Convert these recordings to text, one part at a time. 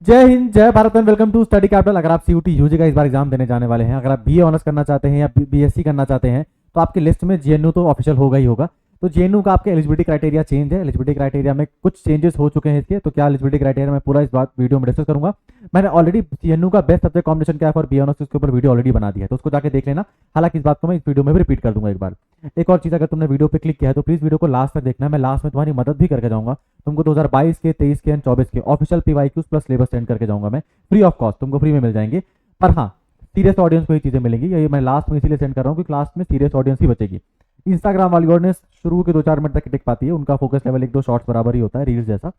जय हिंद, जय Bharat and welcome to study capital. अगर आप सीयूटी यूजी का इस बार एग्जाम देने जाने वाले हैं, अगर आप बीए ऑनर्स करना चाहते हैं या बीएससी करना चाहते हैं, तो आपकी लिस्ट में जेएनयू तो ऑफिशियल होगा ही होगा। तो जेएनयू का आपके एलिजिबिलिटी क्राइटेरिया चेंज है। एलिजिबिलिटी क्राइटेरिया में कुछ चेंजेस हो चुके हैं इसके। तो क्या एलिजिबिलिटी क्राइटेरिया मैं पूरा इस बात वीडियो में डिस्कस करूंगा। मैंने ऑलरेडी जेएनयू का बेस्ट सब्जेक्ट कॉम्बिनेशन क्या है फॉर बी ऑनर्स, उसके ऊपर वीडियो ऑलरेडी बना दिया है, तो उसको जाके देख लेना। हालांकि इस बात को मैं इस वीडियो में भी रिपीट कर दूंगा एक बार। एक और चीज, अगर तुमने वीडियो पे क्लिक किया है तो प्लीज वीडियो को लास्ट तक देखना है। मैं लास्ट में तुम्हारी मदद भी करके जाऊंगा। तुमको 2022 के, 23 के एंड 24 के official PYQs plus syllabus send करके जाऊंगा मैं, फ्री ऑफ कॉस्ट, तुमको फ्री में मिल जाएंगे। पर हाँ, सीरियस ऑडियंस को ही चीजें मिलेंगी। ये मैं लास्ट में इसीलिए सेंड कर रहा हूँ कि क्लास में सीरियस ऑडियंस ही बचेगी। इंस्टाग्राम वाली ऑडियंस शुरू के 2-4 मिनट तक टिक पाती है, उनका फोकस लेवल 1-2 शॉर्ट्स बराबर ही होता है, रील्स जैसा,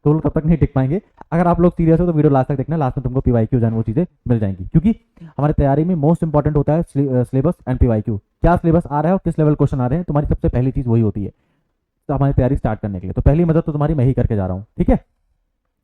तो लोग तब तक नहीं टिक पाएंगे। अगर आप लोग सीरियस हो तो वीडियो लास्ट तक देखना, लास्ट में तुमको पीवाईक्यू जान वो चीजें मिल जाएंगी, क्योंकि हमारी तैयारी में मोस्ट इंपॉर्टेंट होता है सिलेबस एंड पीवाईक्यू। क्या सिलेबस आ रहा है और किस लेवल क्वेश्चन आ रहे हैं, तुम्हारी सबसे पहली चीज वही होती है तो हमारी तैयारी स्टार्ट करने के लिए। तो पहली मदद तो तुम्हारी मैं ही करके जा रहा हूँ, ठीक है।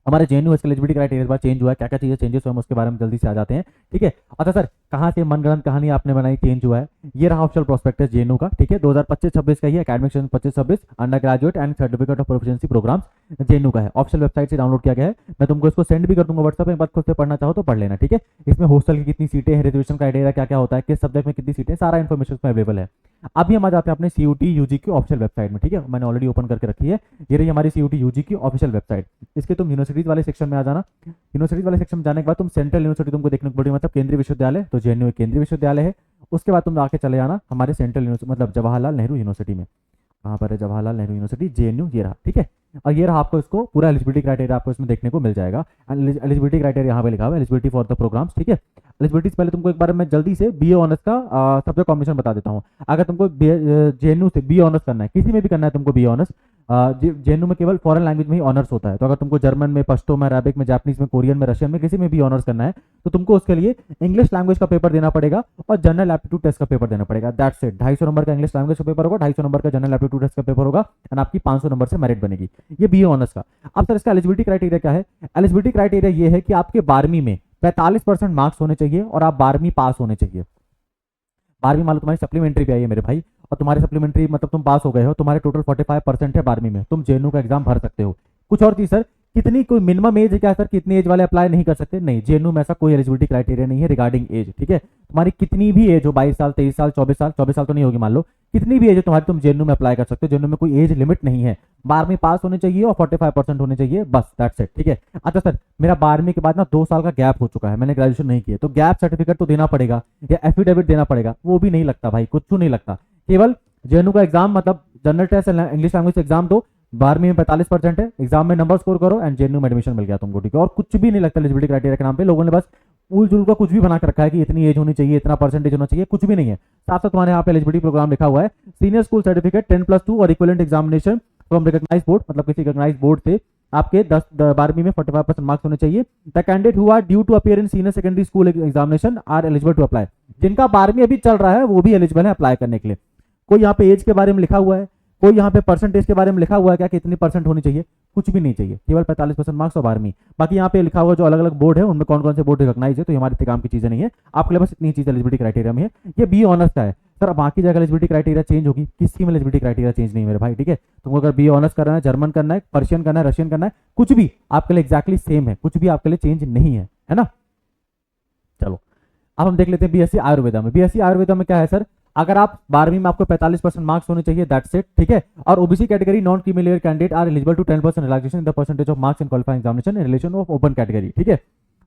हमारे जेएनयू एलिजिबिलिटी क्राइटेरिया इस बार चेंज हुआ है। क्या क्या चीजें चेंजेस हुआ है उसके बारे में जल्दी से आ जाते हैं, ठीक है। अच्छा सर, कहाँ से मनगढ़ंत कहानी आपने बनाई चेंज हुआ है? ये रहा ऑफिशियल प्रोस्पेक्टस जेएनयू का, ठीक है। 2025-26 का ही academic session 25-26 undergraduate and certificate of proficiency programmes JNU का है। ऑफिशियल वेबसाइट से डाउनलोड किया गया है। मैं तुमको इसको सेंड भी कर दूंगा व्हाट्सएप में, एक बार खुद से पढ़ना चाहो तो पढ़ लेना, ठीक है। इसमें हॉस्टल की कितनी सीटें हैं, रिजर्वेशन क्राइटेरिया क्या क्या होता है, किस सब्जेक्ट में कितनी सीटें, सारा इन्फॉर्मेशन इसमें अवेलेबल है। अभी हम आ जाते हैं अपने सीयूटी यूजी की ऑफिशियल वेबसाइट में, ठीक है। मैंने ऑलरेडी ओपन करके रखी है। ये रही हमारी सीयूटी यूजी की ऑफिशियल वेबसाइट। इसके तुम यूनिवर्सिटीज वाले सेक्शन में आ जाना। यूनिवर्सिटीज वाले सेक्शन में जाने के बाद तुम सेंट्रल यूनिवर्सिटी तुमको देखने को पड़ेगी, मतलब केंद्रीय विश्वविद्यालय। तो जेएनयू एक केंद्रीय विश्वविद्यालय है। उसके बाद तुम आके चले जाना हमारे सेंट्रल यूनिवर्सिटी, मतलब जवाहरलाल नेहरू यूनिवर्सिटी में। कहाँ पर है जवाहरलाल नेहरू यूनिवर्सिटी, जेएनयू, ये रहा, ठीक है। और ये रहा आपको इसको पूरा एलिजिबिलिटी क्राइटेरिया आपको इसमें देखने को मिल जाएगा। एलिजिबिलिटी क्राइटेरिया यहाँ पे लिखा हुआ है, एलिजिबिलिटी फॉर द प्रोग्राम्स, ठीक है। एलिजिबिलिटी पहले तुमको एक बार मैं जल्दी से बीए ऑनर्स का सब्जेक्ट कॉम्बिनेशन बता देता हूँ। अगर तुमको जेएनयू से बीए ऑनर्स करना है, किसी में भी करना है तुमको बीए ऑनर्स, जेएनयू में केवल फॉरेन लैंग्वेज में ही ऑनर्स होता है। तो अगर तुमको जर्मन में, पश्तो में, अरबिक में, जापानीज में, कोरियन में, रशियन में, किसी में भी ऑनर्स करना है तो तुमको उसके लिए इंग्लिश लैंग्वेज का पेपर देना पड़ेगा और जनरल एप्टीट्यूड टेस्ट का पेपर देना पड़ेगा। That's it. 250 नंबर का इंग्लिश लैंग्वेज का पेपर होगा, 250 नंबर का जनरल एप्टीट्यूड टेस्ट का पेपर होगा एंड आपकी 500 नंबर से मेरिट बनेगी। ये बीए ऑनर्स का। अब सर इसका एलिजिबिलिटी क्राइटेरिया क्या है? एलिजिबिलिटी क्राइटेरिया ये है कि आपके 12वीं में 45% मार्क्स होने चाहिए और आप 12वीं पास होने चाहिए। 12वीं मान लो तुम्हारी सप्लीमेंट्री भी आई है मेरे भाई, और तुम्हारी सप्लीमेंट्री मतलब तुम पास हो गए हो, तुम्हारे टोटल 45% है 12वीं में, तुम जेएनयू का एग्जाम भर सकते हो। कुछ और चीज सर, कितनी कोई मिनिमम एज है क्या सर, कितनी एज वाले अप्लाई नहीं कर सकते? नहीं, जेएनयू में ऐसा कोई एलिजिबिलिटी क्राइटेरिया नहीं है रिगार्डिंग एज, ठीक है। तुम्हारी कितनी भी एज हो, 22 साल, 23 साल, 24 साल तो नहीं होगी मान लो, कितनी भी एज है तुम्हारी, तुम जेएनयू में अप्लाई कर सकते हो। जेएनयू में कोई एज लिमिट नहीं है। 12वीं पास होने चाहिए और 45% होने चाहिए, बस, दैट्स इट, ठीक है। अच्छा सर, मेरा 12वीं के बाद ना 2 साल का गैप हो चुका है, मैंने ग्रेजुएशन नहीं किया, तो गैप सर्टिफिकेट तो देना पड़ेगा या एफिडेविट देना पड़ेगा? वो भी नहीं लगता भाई, कुछ नहीं लगता। केवल जेएनयू का एग्जाम मतलब general test English language exam दो, 12वीं में 45% है, एग्जाम में नंबर स्कोर करो एंड जेएनयू में एडमिशन मिल गया तुमको, ठीक है। और कुछ भी नहीं लगता एलिजिबिलिटी क्राइटेरिया के नाम पे। लोगों ने बस उल जुल का कुछ भी बना कर रखा है कि इतनी एज होनी चाहिए, इतना परसेंटेज होना चाहिए, कुछ भी नहीं है। साथ साथ तुम्हारे यहाँ पे एलिजिबिलिटी प्रोग्राम लिखा हुआ है, सीनियर स्कूल सर्टिफिकेट 10+2 और equivalent examination from recognised board, मतलब किसी रिकॉग्नाइज्ड बोर्ड से आपके 12वीं में 45% मार्क्स होने चाहिए। The candidate who are due to appear in senior secondary school examination are eligible to apply. जिनका 12वीं अभी चल रहा है वो भी एलिजिबल है अप्लाई करने के लिए। कोई यहाँ पे एज के बारे में लिखा हुआ है, कोई यहाँ पे परसेंटेज के बारे में लिखा हुआ है क्या, कितनी परसेंट होनी चाहिए? कुछ भी नहीं चाहिए, केवल 45% मार्क्स और 12वीं। बाकी यहाँ पे लिखा हुआ जो अलग अलग बोर्ड है उनमें कौन कौन से बोर्ड रिकॉग्नाइज है, तो हमारे इतने काम की चीजें नहीं है। आपके लिए बस इतनी चीज एलिजिबिलिटी क्राइटेरिया में है। ये बी ऑनर्स का है सर। बाकी जगह एलिजिबिलिटी क्राइटेरिया चेंज होगी, किसी में एलिजिबिलिटी क्राइटेरिया चेंज नहीं मेरे भाई, ठीक है। तुमको अगर बी ऑनर्स करना है, जर्मन करना है, पर्शियन करना है, रशियन करना है, कुछ भी आपके लिए एक्जैक्टली सेम है, कुछ भी आपके लिए चेंज नहीं है ना। चलो अब हम देख लेते हैं बीएससी आयुर्वेदा में। बीएससी आयुर्वेदा में क्या है सर, अगर आप 12वीं में आपको 45% मार्क्स होने चाहिए, दैट्स इट, ठीक है। और OBC category non creamy candidate are eligible to 10% relaxation in the percentage of marks in qualifying examination in relation of open category, ठीक है।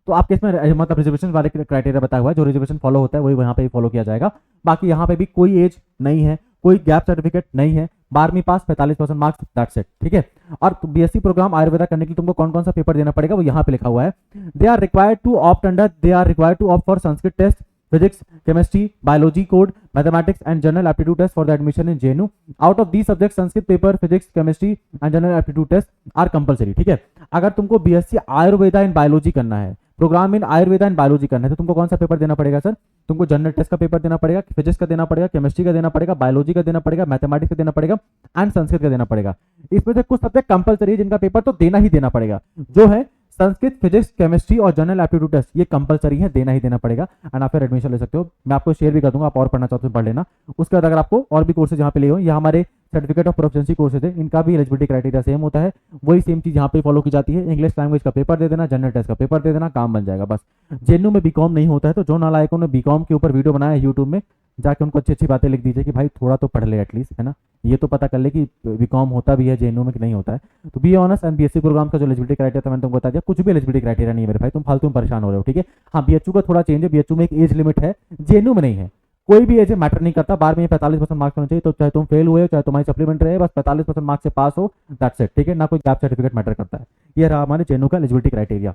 तो आपके इसमें मतलब रिजर्वेशन वाले क्राइटेरिया बताया हुआ है, जो रिजर्वेशन फॉलो होता है वही यहाँ पे फॉलो किया जाएगा। बाकी यहाँ पे भी कोई एज नहीं है, कोई गैप सर्टिफिकेट नहीं है, 12वीं पास, 45% मार्क्स, दैट्स इट, ठीक है। और बीएससी प्रोग्राम आयुर्वेदा करने के लिए तुमको कौन कौन सा पेपर देना पड़ेगा वो यहाँ पे लिखा हुआ है। They are required to opt for Sanskrit test, physics, chemistry, biology, code, mathematics and general aptitude test for the admission in JNU. Out of these subjects, Sanskrit paper, physics, chemistry and general aptitude test are compulsory, ठीक है। अगर तुमको BSc Ayurveda इन biology करना है, program in Ayurveda and biology करना है, तो तुमको कौन सा पेपर देना पड़ेगा सर? तुमको जनरल टेस्ट का पेपर देना पड़ेगा, फिजिक्स का देना पड़ेगा, केमिस्ट्री का देना पड़ेगा, बायोलॉजी का देना पड़ेगा, मैथमेटिक्स का देना पड़ेगा एंड संस्कृत का देना पड़ेगा। इसमें से कुछ सब्जेक्ट कंपलसरी है जिनका पेपर तो देना ही देना पड़ेगा, जो है संस्कृत, फिजिक्स, केमिस्ट्री और जनरल एप्टीट्यूड टेस्ट, ये कंपलसरी है, देना ही देना पड़ेगा एंड आप फिर एडमिशन ले सकते हो। मैं आपको शेयर भी कर दूंगा, आप और पढ़ना चाहते हो पढ़ लेना। उसके बाद अगर आपको और भी कोर्सेज यहाँ पे ले हो, यहाँ हमारे सर्टिफिकेट ऑफ प्रोफिशिएंसी कोर्सेज है, इनका भी एलिजिबिलिटी क्राइटेरिया सेम होता है, वही सेम चीज़ यहाँ पे फॉलो की जाती है। इंग्लिश लैंग्वेज का पेपर दे देना, जनरल टेस्ट का पेपर दे देना, काम बन जाएगा बस। जेएनयू में बीकॉम नहीं होता है, तो जो नालायकों ने बीकॉम के ऊपर वीडियो बनाया है यूट्यूब में, जाके उनको अच्छी अच्छी बातें लिख दीजिए कि भाई थोड़ा तो पढ़ ले एटलीस्ट, है ना, ये तो पता कर ले कि बीकॉम होता भी है जेएनयू में कि नहीं होता है। तो B honours and BSc program का जो एलिजिबिलिटी क्राइटेरिया था मैंने तुमको बता दिया, कुछ भी एलिजिबिलिटी क्राइटेरिया नहीं है मेरे भाई, तुम फालतू में परेशान हो रहे हो, ठीक है। हाँ, बीएचयू का थोड़ा चेंज है, बीएचयू में एक एज लिमिट है, जेएनयू में नहीं है। कोई भी एज मैटर नहीं करता, 12 में 45% मार्क्स होने चाहिए, तो चाहे तुम फेल हुए हो चाहे तुम्हारी सप्लीमेंट रहे, बस 45% मार्क्स से पास हो, दैट्स इट, ठीक है, ना कोई गैप सर्टिफिकेट मैटर करता है। ये रहा हमारे जेएनयू का एलिजिबिलिटी क्राइटेरिया।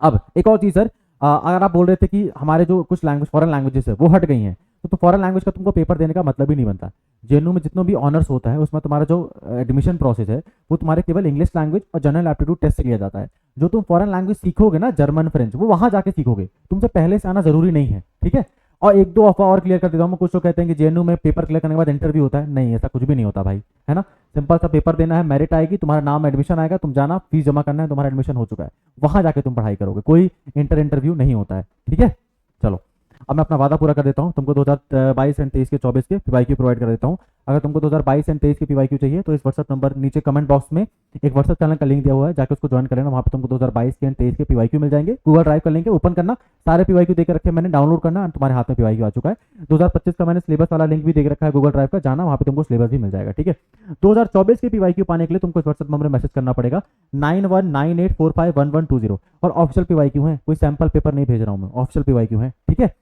अब एक और चीज सर, अगर आप बोल रहे थे कि हमारे जो कुछ लैंग्वेज फॉरेन लैंग्वेजेस है वो हट गई हैं, तो फॉरेन लैंग्वेज का तुमको पेपर देने का मतलब ही नहीं बनता। जेएनयू में जितना भी ऑनर्स होता है उसमें तुम्हारा जो एडमिशन प्रोसेस है वो तुम्हारे केवल इंग्लिश लैंग्वेज और जनरल एप्टीट्यूड टेस्ट से लिया जाता है। जो तुम फॉरेन लैंग्वेज सीखोगे ना, जर्मन फ्रेंच, वो वहां जाके सीखोगे, तुमसे पहले से आना जरूरी नहीं है, ठीक है। और एक दो अफवाह और क्लियर कर देता हूँ मैं, कुछ लोग कहते हैं कि जेएनयू में पेपर क्लियर करने के बाद इंटरव्यू होता है, नहीं, ऐसा कुछ भी नहीं होता भाई, है ना। सिंपल सा पेपर देना है, मेरिट आएगी, तुम्हारा नाम एडमिशन आएगा, तुम जाना, फीस जमा करना है, तुम्हारा एडमिशन हो चुका है, वहां जाके तुम पढ़ाई करोगे, कोई इंटरव्यू नहीं होता है, ठीक है। चलो, अब मैं अपना वादा पूरा कर देता हूँ, तुमको 2022 एंड 23 के 24 के पीवाईक्यू प्रोवाइड कर देता हूँ। अगर तुमको 2022 एंड 23 के पीवाईक्यू चाहिए तो इस व्हाट्सएप नंबर नीचे कमेंट बॉक्स में एक व्हाट्सएप चैनल का लिंक दिया हुआ है, जाकर उसको ज्वाइन कर लेना, वहाँ पे तुमको 2022 के एंड 23 के पीवाईक्यू मिल जाएंगे। गूगल ड्राइव कर लेंगे, ओपन करना, सारे पीवाईक्यू देकर रखे मैंने, डाउनलोड करना, तुम्हारे हाथ में पीवाईक्यू आ चुका है। 2025 का मैंने सिलेबस वाला लिंक भी देख रखा है गूगल ड्राइव का, जाना, वहाँ पे तुमको सिलेबस भी मिल जाएगा, ठीक है। 2024 के पीवाईक्यू पाने के लिए तुमको इस व्हाट्सएप नंबर में मैसेज करना पड़ेगा 9198451120, और ऑफिशियल पीवाईक्यू है, कोई सैंपल पेपर नहीं भेज रहा हूँ मैं, ऑफिशियल पीवाईक्यू है, ठीक है।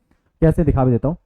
कैसे दिखा भी देता हूँ,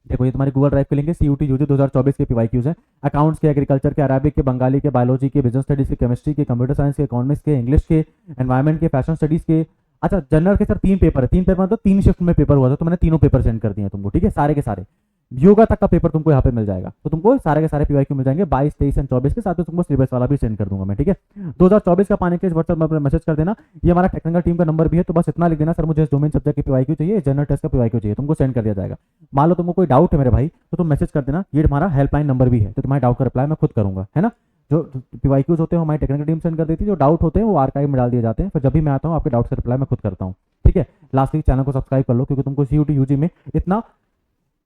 देखो ये तुम्हारी गूगल ड्राइव के लिंक है, सीयूटी यूजी 2024 के पीवाईक्यूज हैं, अकाउंट्स के, एग्रीकल्चर के, अरबिक के, बंगाली के, बायोलॉजी के, बिजनेस स्टडीज के, केमिस्ट्री के, कंप्यूटर साइंस के, इकोनॉमिक्स के, इंग्लिश के, एनवायरमेंट के, फैशन स्टडीज के। अच्छा, जनरल के सर 3 पेपर है, 3 पेपर मतलब 3 शिफ्ट में पेपर हुआ था, तो मैंने तीनों पेपर सेंड कर दिए हैं तुमको, ठीक है, सारे के सारे। योगा तक का पेपर तुमको यहाँ पे मिल जाएगा, तो तुमको सारे के सारे पीवाईक्यू मिल जाएंगे 22, 23 एंड 24 के साथ, तुमको सिलेबस वाला भी सेंड कर दूंगा मैं, ठीक है। 2024 का पाने के व्हाट्सएप में मैसेज कर देना, ये हमारा टेक्निकल टीम का नंबर भी है, तो बस इतना लिख देना, सर मुझे इस डोमेन सब्जेक्ट के पीवाईक्यू चाहिए, जनरल टेस्ट का पीवाईक्यू चाहिए, तुमको सेंड कर दिया जाएगा। मान लो तुमको कोई डाउट है मेरे भाई, तो तुम मैसेज कर देना, ये हमारा हेल्पलाइन नंबर भी है, तो तुम्हारे डाउट का रिप्लाई मैं खुद करूंगा, है ना। जो पीवाईक्यूज होते हैं हमारी टेक्निकल टीम सेंड कर देती है, जो डाउट होते हैं वो आर्काइव में डाल दिए जाते हैं, फिर जब भी मैं आता हूँ आपके डाउट का रिप्लाई मैं खुद करता हूँ, ठीक है। लास्टली चैनल को सब्सक्राइब कर लो, क्योंकि तुमको सीयूटी यूजी में इतना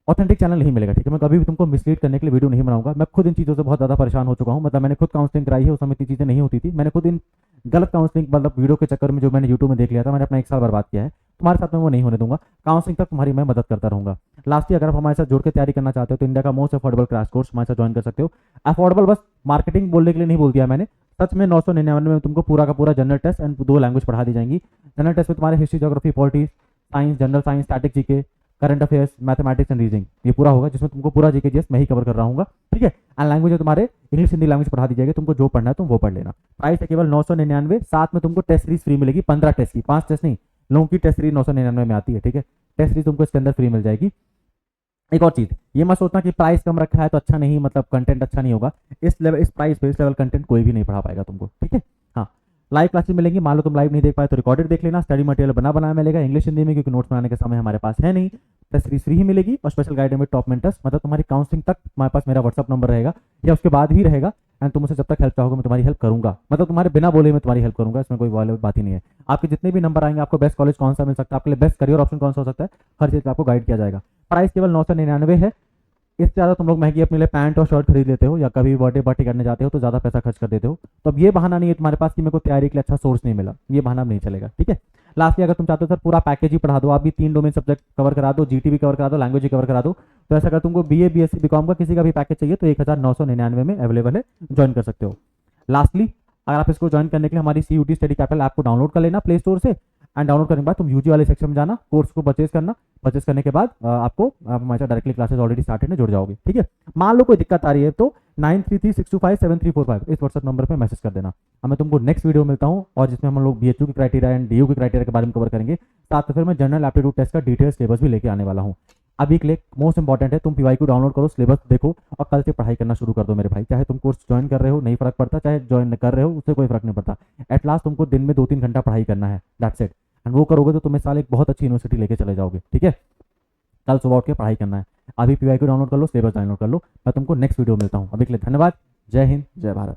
ऑथेंटिक चैनल नहीं मिलेगा, ठीक है। मैं कभी भी तुमको मिसलीड करने के लिए वीडियो नहीं बनाऊंगा, मैं खुद इन चीज़ों से बहुत ज़्यादा परेशान हो चुका हूँ, मतलब मैंने खुद काउंसलिंग कराई है, उस समय इतनी चीज़ें नहीं होती थी, मैंने खुद इन गलत काउंसलिंग मतलब वीडियो के चक्कर में जो मैंने यूट्यूब में देख लिया था, मैंने अपना 1 साल बर्बाद किया है, तुम्हारे साथ में वो नहीं होने दूंगा। काउंसलिंग तक तुम्हारी मैं मदद करता रहूंगा। लास्टली अगर आप हमारे साथ जुड़ के तैयारी करना चाहते हो तो इंडिया का मोस्ट अफोर्डेबल क्रैश कोर्स हमारे साथ ज्वाइन कर सकते हो। अफोर्डेबल बस मार्केटिंग बोलने के लिए नहीं बोल दिया मैंने, सच में 999 में तुमको पूरा का पूरा जनरल टेस्ट एंड 2 लैंग्वेज पढ़ा दी जाएंगी। जनरल टेस्ट में तुम्हारे history, geography, politics, science, general science, static, GK, current affairs, mathematics and reasoning, ये पूरा होगा, जिसमें तुमको पूरा जीके जीएस मैं ही कवर कर रहा हूँ, ठीक है। एंड लैंग्वेज तुम्हारे इंग्लिश, हिंदी लैंग्वेज पढ़ा दी जाएगी, तुमको जो पढ़ना है तुम वो पढ़ लेना। प्राइस है केवल 999, साथ में तुमको टेस्ट सीरीज फ्री मिलेगी, 15 टेस्ट की, 5 टेस्ट नहीं, लोगों की टेस्ट सीरीज 999 में आती है, ठीक है। टेस्ट सीरीज तुमको इसके अंदर फ्री मिल जाएगी। एक और चीज, ये मत सोचना कि प्राइस कम रखा है तो अच्छा नहीं, मतलब कंटेंट अच्छा नहीं होगा, इस लेवल, इस प्राइस पे इस लेवल कंटेंट कोई भी नहीं पढ़ा पाएगा तुमको, ठीक है। हाँ, लाइव क्लासेस मिलेंगी, मान लो तुम लाइव नहीं देख पाए तो रिकॉर्डेड देख लेना, स्टडी मटेरियल बनाया मिलेगा इंग्लिश हिंदी में, क्योंकि नोट्स बनाने का समय हमारे पास है नहीं। टेस्ट सीरीज फ्री ही मिलेगी, और स्पेशल गाइड में टॉप मेंटर्स, मतलब तुम्हारी काउंसलिंग तक तुम्हारे पास मेरा व्हाट्सअप नंबर रहेगा, या उसके बाद भी रहेगा, एंड तुम मुझसे जब तक हेल्प चाहोगे मैं तुम्हारी हेल्प करूंगा, मतलब तुम्हारे बिना बोले मैं तुम्हारी हेल्प करूंगा, इसमें कोई वाले बात ही नहीं है। आपके जितने भी नंबर आएंगे, आपको बेस्ट कॉलेज कौन सा मिल सकता है, आपके लिए बेस्ट करियर ऑप्शन कौन सा हो सकता है, हर चीज आपको गाइड किया जाएगा। प्राइस केवल 999 है। इससे ज़्यादा तुम लोग महंगी अपने लिए पैंट और शर्ट खरीद लेते हो, या कभी बर्थडे पार्टी करने जाते हो तो ज़्यादा पैसा खर्च कर देते हो, तो अब ये बहाना नहीं है तुम्हारे पास कि मेरे को तैयारी के लिए अच्छा सोर्स नहीं मिला, ये बहाना नहीं चलेगा, ठीक है। लास्टली अगर तुम चाहते हो सर पूरा पैकेज ही पढ़ा दो, आप भी 3 डोमेन सब्जेक्ट कवर करा दो, जीटी भी कवर करा दो, लैंग्वेज भी कवर करा दो, तो ऐसा अगर तुमको बीए, बीएससी, बीकॉम का किसी का भी पैकेज चाहिए तो 1999 में अवेलेबल है, ज्वाइन कर सकते हो। लास्टली अगर आप इसको ज्वाइन करने के लिए हमारी सीयूटी स्टडी कैपिटल ऐप को डाउनलोड कर लेना प्ले स्टोर से, एंड डाउनलोड करने के बाद तुम यूजी वाले सेक्शन में जाना, कोर्स को परचेज करना, परचेज करने के बाद आपको हमारे साथ डायरेक्टली क्लासेस ऑलरेडी स्टार्टेड है, जुड़ जाओगे, ठीक है। मान लो कोई दिक्कत आ रही है तो 9336257345 इस व्हाट्सएप नंबर पे मैसेज कर देना। अब मैं तुमको नेक्स्ट वीडियो मिलता हूँ, और जिसमें हम लोग बीएचयू की क्राइटेरिया एंड डीयू की क्राइटेरिया के बारे में कवर करेंगे, साथ में फिर मैं जनरल एप्टीट्यूड टेस्ट का डिटेल सिलेबस भी लेके आने वाला हूँ। अभी के लिए मोस्ट इंपॉर्टेंट है, तुम पीवाईक्यू डाउनलोड करो, सिलेबस देखो, और कल से पढ़ाई करना शुरू कर दो मेरे भाई। चाहे तुम कोर्स ज्वाइन कर रहे हो नहीं फर्क पड़ता, चाहे ज्वाइन कर रहे हो उससे कोई फर्क नहीं पड़ता, एट लास्ट तुमको दिन में 2-3 घंटा पढ़ाई करना है, दैट्स इट। एंड वो करोगे तो तुम इस साल एक बहुत अच्छी यूनिवर्सिटी लेके चले जाओगे, ठीक है। कल सुबह उठ के पढ़ाई करना है। अभी पीवाईक्यू डाउनलोड कर लो, सिलेबस डाउनलोड कर लो। मैं तुमको नेक्स्ट वीडियो मिलता हूँ। अभी के लिए धन्यवाद। जय हिंद, जय भारत।